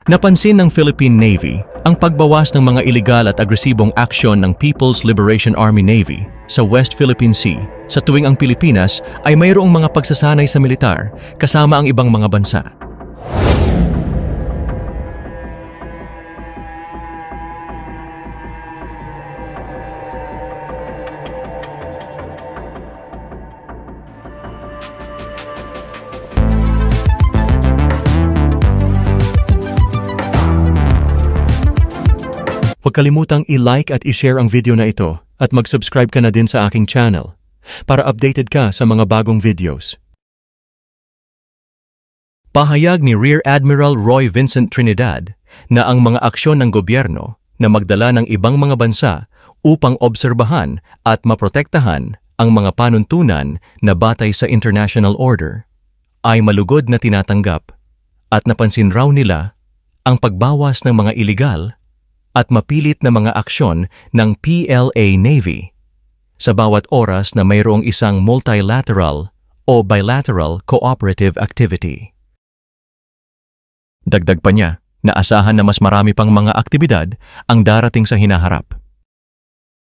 Napansin ng Philippine Navy ang pagbawas ng mga iligal at agresibong aksyon ng People's Liberation Army Navy sa West Philippine Sea sa tuwing ang Pilipinas ay mayroong mga pagsasanay sa militar kasama ang ibang mga bansa. Huwag kalimutang i-like at i-share ang video na ito at mag-subscribe ka na din sa aking channel para updated ka sa mga bagong videos. Pahayag ni Rear Admiral Roy Vincent Trinidad na ang mga aksyon ng gobyerno na magdala ng ibang mga bansa upang obserbahan at maprotektahan ang mga panuntunan na batay sa international order ay malugod na tinatanggap at napansin raw nila ang pagbawas ng mga iligal at mapilit na mga aksyon ng PLA Navy sa bawat oras na mayroong isang multilateral o bilateral cooperative activity. Dagdag pa niya na asahan na mas marami pang mga aktibidad ang darating sa hinaharap.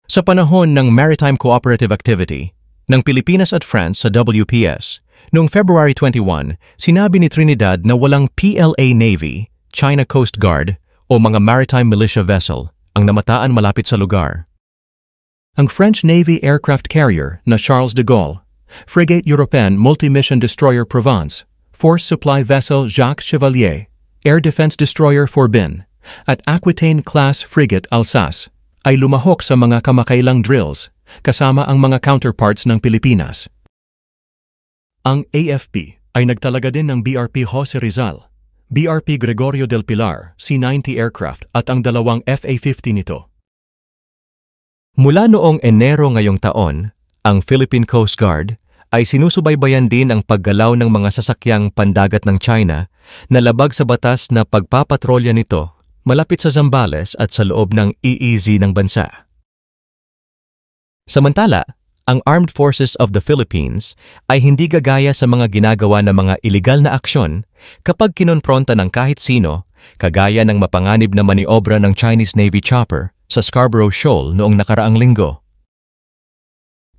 Sa panahon ng Maritime Cooperative Activity ng Pilipinas at France sa WPS, noong February 21, sinabi ni Trinidad na walang PLA Navy, China Coast Guard, o mga maritime militia vessel ang namataan malapit sa lugar. Ang French Navy aircraft carrier na Charles de Gaulle, Frigate Européenne Multi-Mission Destroyer Provence, Force Supply Vessel Jacques Chevalier, Air Defense Destroyer Forbin, at Aquitaine-class Frigate Alsace ay lumahok sa mga kamakailang drills kasama ang mga counterparts ng Pilipinas. Ang AFP ay nagtalaga din ng BRP Jose Rizal, BRP Gregorio del Pilar, C-90 aircraft at ang dalawang FA-50 nito. Mula noong Enero ngayong taon, ang Philippine Coast Guard ay sinusubaybayan din ang paggalaw ng mga sasakyang pandagat ng China na labag sa batas na pagpapatrolya nito malapit sa Zambales at sa loob ng EEZ ng bansa. Samantala, ang Armed Forces of the Philippines ay hindi gagaya sa mga ginagawa ng mga iligal na aksyon kapag kinonpronta ng kahit sino, kagaya ng mapanganib na maniobra ng Chinese Navy chopper sa Scarborough Shoal noong nakaraang linggo.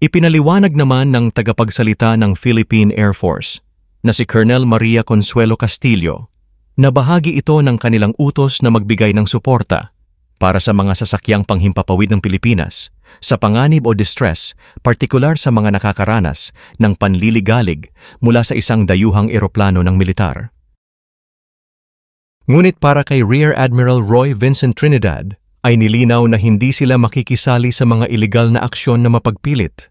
Ipinaliwanag naman ng tagapagsalita ng Philippine Air Force na si Colonel Maria Consuelo Castillo na bahagi ito ng kanilang utos na magbigay ng suporta para sa mga sasakyang panghimpapawid ng Pilipinas sa panganib o distress, partikular sa mga nakakaranas ng panliligalig mula sa isang dayuhang eroplano ng militar. Ngunit para kay Rear Admiral Roy Vincent Trinidad, ay nilinaw na hindi sila makikisali sa mga iligal na aksyon na mapagpilit.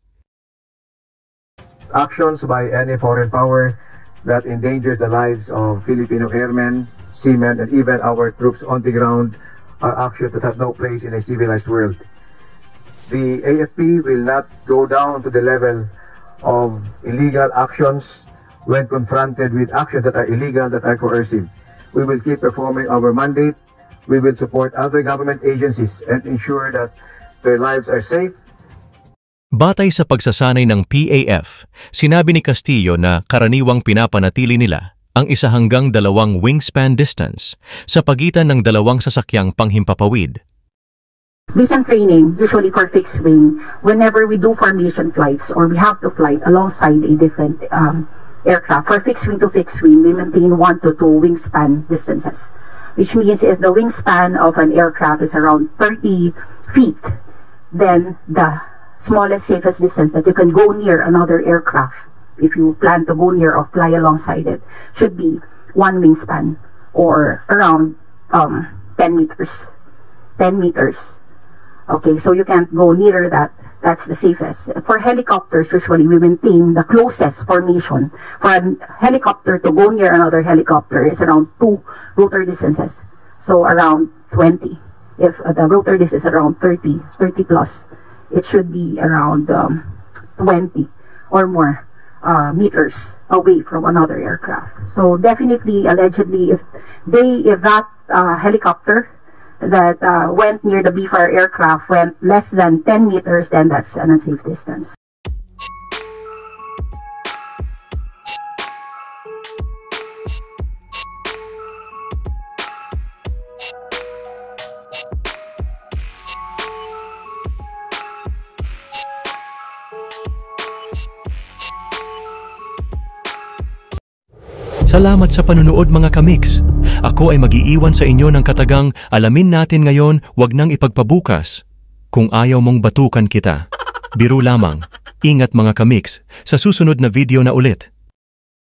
Actions by any foreign power that endangers the lives of Filipino airmen, seamen, and even our troops on the ground are actions that have no place in a civilized world. The AFP will not go down to the level of illegal actions when confronted with actions that are illegal, that are coercive. We will keep performing our mandate. We will support other government agencies and ensure that their lives are safe. Batay sa pagsasanay ng PAF, sinabi ni Castillo na karaniwang pinapanatili nila ang 1 hanggang 2 wingspan distance sa pagitan ng dalawang sasakyang panghimpapawid. Recent training, usually for fixed wing, whenever we do formation flights or we have to fly alongside a different aircraft, for fixed wing to fixed wing, we maintain 1 to 2 wingspan distances. Which means if the wingspan of an aircraft is around 30 feet, then the smallest, safest distance that you can go near another aircraft, if you plan to go near or fly alongside it, should be 1 wingspan or around 10 meters. 10 meters. Okay, so you can't go nearer that. That's the safest. For helicopters, usually we maintain the closest formation. For a helicopter to go near another helicopter is around 2 rotor distances. So around 20. If the rotor distance is around 30 plus, it should be around 20 or more meters away from another aircraft. So definitely, allegedly, if that helicopter that went near the BFAR aircraft went less than 10 meters, then that's an unsafe distance. Salamat sa panunood mga kamix. Ako ay mag-iiwan sa inyo ng katagang alamin natin ngayon, wag nang ipagpabukas. Kung ayaw mong batukan kita. Biro lamang. Ingat mga kamix, sa susunod na video na ulit.